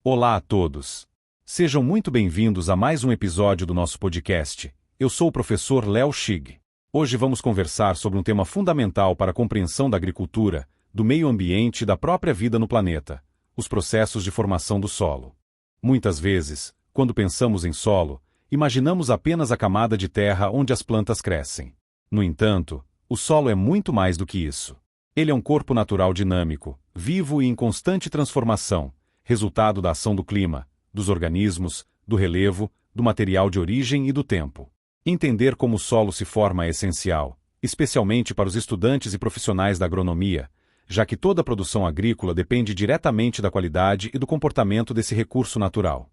Olá a todos. Sejam muito bem-vindos a mais um episódio do nosso podcast. Eu sou o professor Léo Schig. Hoje vamos conversar sobre um tema fundamental para a compreensão da agricultura, do meio ambiente e da própria vida no planeta: os processos de formação do solo. Muitas vezes, quando pensamos em solo, imaginamos apenas a camada de terra onde as plantas crescem. No entanto, o solo é muito mais do que isso. Ele é um corpo natural dinâmico, vivo e em constante transformação, resultado da ação do clima, dos organismos, do relevo, do material de origem e do tempo. Entender como o solo se forma é essencial, especialmente para os estudantes e profissionais da agronomia, já que toda a produção agrícola depende diretamente da qualidade e do comportamento desse recurso natural.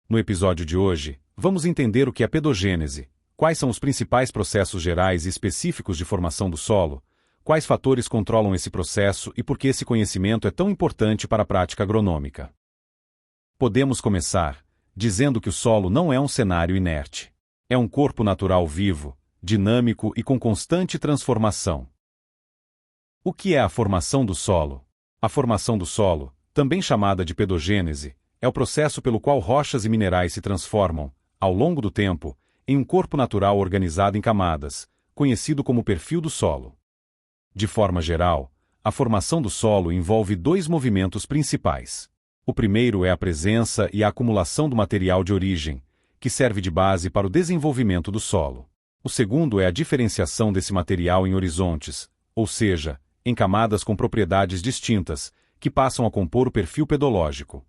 No episódio de hoje, vamos entender o que é pedogênese, quais são os principais processos gerais e específicos de formação do solo, quais fatores controlam esse processo e por que esse conhecimento é tão importante para a prática agronômica. Podemos começar dizendo que o solo não é um cenário inerte. É um corpo natural vivo, dinâmico e com constante transformação. O que é a formação do solo? A formação do solo, também chamada de pedogênese, é o processo pelo qual rochas e minerais se transformam, ao longo do tempo, em um corpo natural organizado em camadas, conhecido como perfil do solo. De forma geral, a formação do solo envolve dois movimentos principais. O primeiro é a presença e a acumulação do material de origem, que serve de base para o desenvolvimento do solo. O segundo é a diferenciação desse material em horizontes, ou seja, em camadas com propriedades distintas, que passam a compor o perfil pedológico.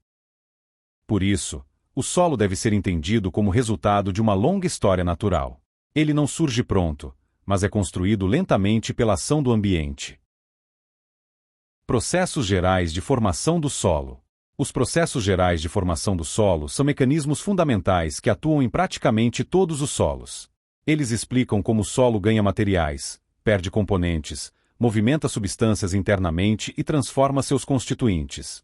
Por isso, o solo deve ser entendido como resultado de uma longa história natural. Ele não surge pronto, mas é construído lentamente pela ação do ambiente. Processos gerais de formação do solo. Os processos gerais de formação do solo são mecanismos fundamentais que atuam em praticamente todos os solos. Eles explicam como o solo ganha materiais, perde componentes, movimenta substâncias internamente e transforma seus constituintes.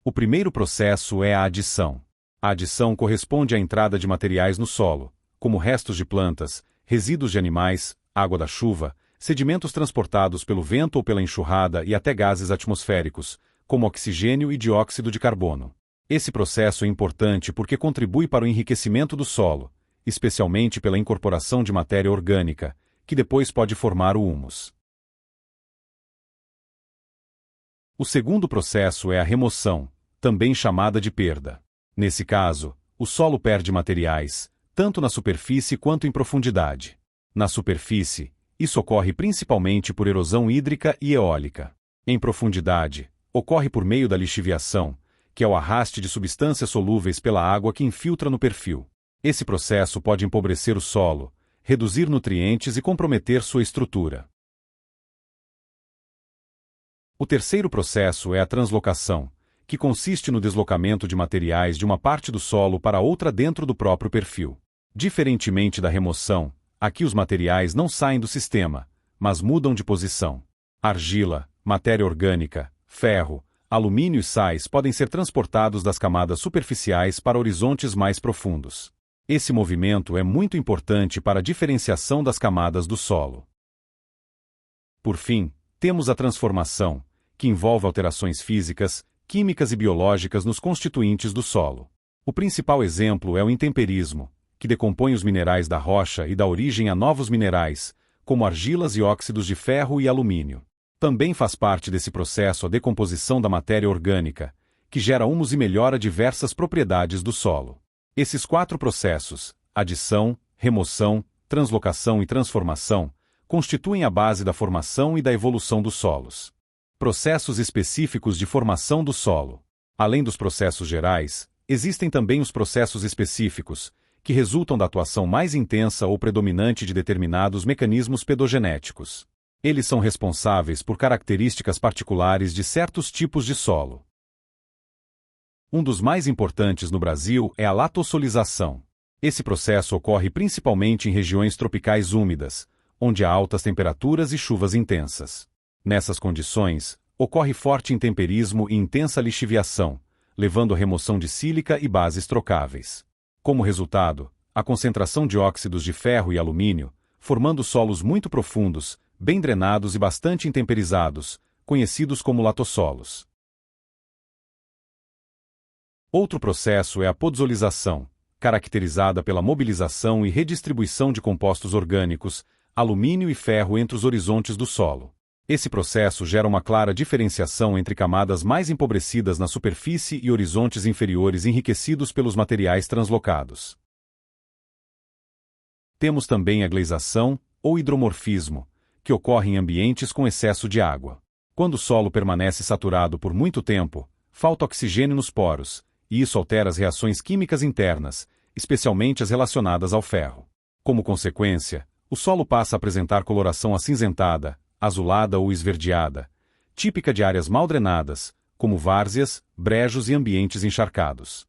O primeiro processo é a adição. A adição corresponde à entrada de materiais no solo, como restos de plantas, resíduos de animais, água da chuva, sedimentos transportados pelo vento ou pela enxurrada e até gases atmosféricos, como oxigênio e dióxido de carbono. Esse processo é importante porque contribui para o enriquecimento do solo, especialmente pela incorporação de matéria orgânica, que depois pode formar o humus. O segundo processo é a remoção, também chamada de perda. Nesse caso, o solo perde materiais, tanto na superfície quanto em profundidade. Na superfície, isso ocorre principalmente por erosão hídrica e eólica. Em profundidade, ocorre por meio da lixiviação, que é o arraste de substâncias solúveis pela água que infiltra no perfil. Esse processo pode empobrecer o solo, reduzir nutrientes e comprometer sua estrutura. O terceiro processo é a translocação, que consiste no deslocamento de materiais de uma parte do solo para outra dentro do próprio perfil. Diferentemente da remoção, aqui os materiais não saem do sistema, mas mudam de posição. Argila, matéria orgânica, ferro, alumínio e sais podem ser transportados das camadas superficiais para horizontes mais profundos. Esse movimento é muito importante para a diferenciação das camadas do solo. Por fim, temos a transformação, que envolve alterações físicas, químicas e biológicas nos constituintes do solo. O principal exemplo é o intemperismo, que decompõe os minerais da rocha e dá origem a novos minerais, como argilas e óxidos de ferro e alumínio. Também faz parte desse processo a decomposição da matéria orgânica, que gera humus e melhora diversas propriedades do solo. Esses quatro processos, adição, remoção, translocação e transformação, constituem a base da formação e da evolução dos solos. Processos específicos de formação do solo. Além dos processos gerais, existem também os processos específicos, que resultam da atuação mais intensa ou predominante de determinados mecanismos pedogenéticos. Eles são responsáveis por características particulares de certos tipos de solo. Um dos mais importantes no Brasil é a latossolização. Esse processo ocorre principalmente em regiões tropicais úmidas, onde há altas temperaturas e chuvas intensas. Nessas condições, ocorre forte intemperismo e intensa lixiviação, levando à remoção de sílica e bases trocáveis. Como resultado, a concentração de óxidos de ferro e alumínio, formando solos muito profundos, bem drenados e bastante intemperizados, conhecidos como latossolos. Outro processo é a podzolização, caracterizada pela mobilização e redistribuição de compostos orgânicos, alumínio e ferro entre os horizontes do solo. Esse processo gera uma clara diferenciação entre camadas mais empobrecidas na superfície e horizontes inferiores enriquecidos pelos materiais translocados. Temos também a gleisação, ou hidromorfismo, que ocorre em ambientes com excesso de água. Quando o solo permanece saturado por muito tempo, falta oxigênio nos poros, e isso altera as reações químicas internas, especialmente as relacionadas ao ferro. Como consequência, o solo passa a apresentar coloração acinzentada, azulada ou esverdeada, típica de áreas mal drenadas, como várzeas, brejos e ambientes encharcados.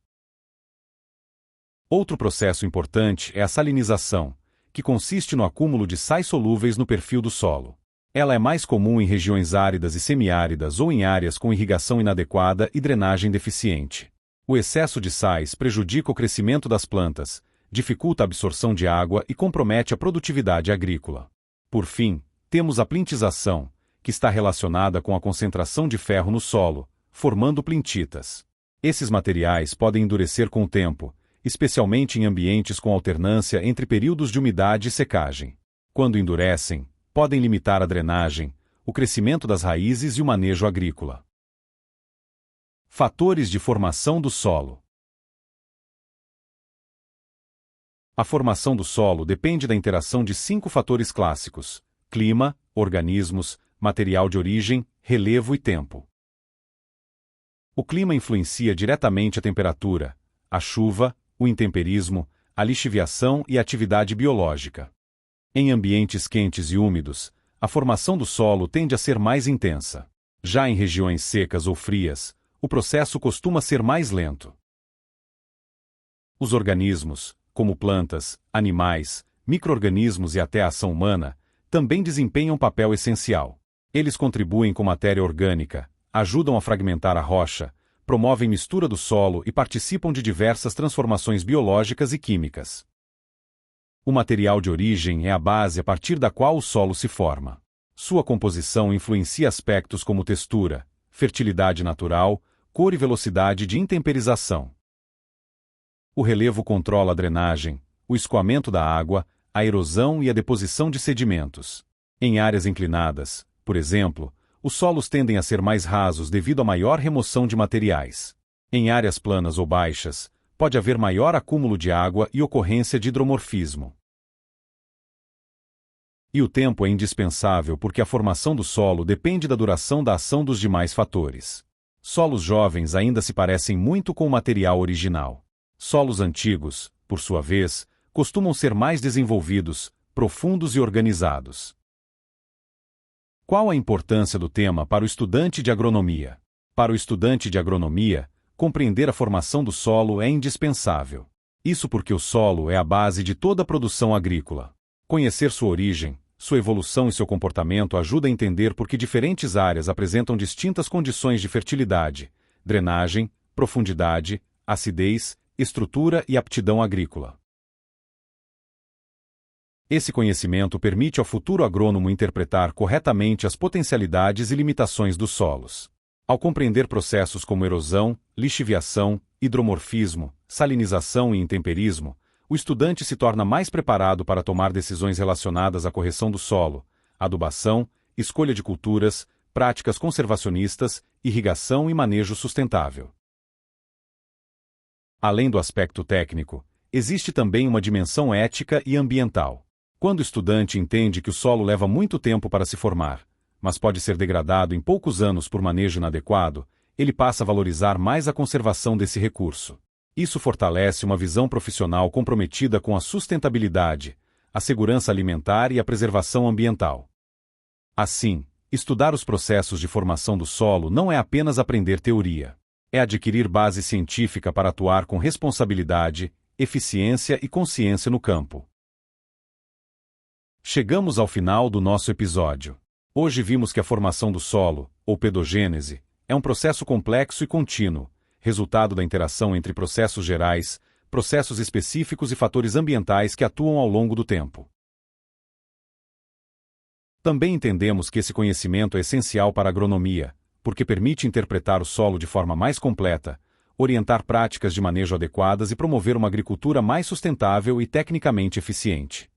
Outro processo importante é a salinização, que consiste no acúmulo de sais solúveis no perfil do solo. Ela é mais comum em regiões áridas e semiáridas ou em áreas com irrigação inadequada e drenagem deficiente. O excesso de sais prejudica o crescimento das plantas, dificulta a absorção de água e compromete a produtividade agrícola. Por fim, temos a plintização, que está relacionada com a concentração de ferro no solo, formando plintitas. Esses materiais podem endurecer com o tempo, especialmente em ambientes com alternância entre períodos de umidade e secagem. Quando endurecem, podem limitar a drenagem, o crescimento das raízes e o manejo agrícola. Fatores de formação do solo. A formação do solo depende da interação de 5 fatores clássicos: clima, organismos, material de origem, relevo e tempo. O clima influencia diretamente a temperatura, a chuva, o intemperismo, a lixiviação e a atividade biológica. Em ambientes quentes e úmidos, a formação do solo tende a ser mais intensa. Já em regiões secas ou frias, o processo costuma ser mais lento. Os organismos, como plantas, animais, micro-organismos e até a ação humana, também desempenham um papel essencial. Eles contribuem com matéria orgânica, ajudam a fragmentar a rocha, promovem mistura do solo e participam de diversas transformações biológicas e químicas. O material de origem é a base a partir da qual o solo se forma. Sua composição influencia aspectos como textura, fertilidade natural, cor e velocidade de intemperização. O relevo controla a drenagem, o escoamento da água, a erosão e a deposição de sedimentos. Em áreas inclinadas, por exemplo, os solos tendem a ser mais rasos devido à maior remoção de materiais. Em áreas planas ou baixas, pode haver maior acúmulo de água e ocorrência de hidromorfismo. E o tempo é indispensável porque a formação do solo depende da duração da ação dos demais fatores. Solos jovens ainda se parecem muito com o material original. Solos antigos, por sua vez, costumam ser mais desenvolvidos, profundos e organizados. Qual a importância do tema para o estudante de agronomia? Para o estudante de agronomia, compreender a formação do solo é indispensável. Isso porque o solo é a base de toda a produção agrícola. Conhecer sua origem, sua evolução e seu comportamento ajuda a entender por que diferentes áreas apresentam distintas condições de fertilidade, drenagem, profundidade, acidez, estrutura e aptidão agrícola. Esse conhecimento permite ao futuro agrônomo interpretar corretamente as potencialidades e limitações dos solos. Ao compreender processos como erosão, lixiviação, hidromorfismo, salinização e intemperismo, o estudante se torna mais preparado para tomar decisões relacionadas à correção do solo, adubação, escolha de culturas, práticas conservacionistas, irrigação e manejo sustentável. Além do aspecto técnico, existe também uma dimensão ética e ambiental. Quando o estudante entende que o solo leva muito tempo para se formar, mas pode ser degradado em poucos anos por manejo inadequado, ele passa a valorizar mais a conservação desse recurso. Isso fortalece uma visão profissional comprometida com a sustentabilidade, a segurança alimentar e a preservação ambiental. Assim, estudar os processos de formação do solo não é apenas aprender teoria. É adquirir base científica para atuar com responsabilidade, eficiência e consciência no campo. Chegamos ao final do nosso episódio. Hoje vimos que a formação do solo, ou pedogênese, é um processo complexo e contínuo, resultado da interação entre processos gerais, processos específicos e fatores ambientais que atuam ao longo do tempo. Também entendemos que esse conhecimento é essencial para a agronomia, porque permite interpretar o solo de forma mais completa, orientar práticas de manejo adequadas e promover uma agricultura mais sustentável e tecnicamente eficiente.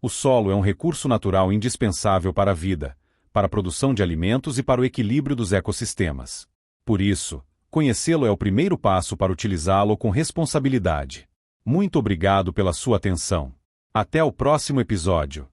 O solo é um recurso natural indispensável para a vida, para a produção de alimentos e para o equilíbrio dos ecossistemas. Por isso, conhecê-lo é o primeiro passo para utilizá-lo com responsabilidade. Muito obrigado pela sua atenção. Até o próximo episódio.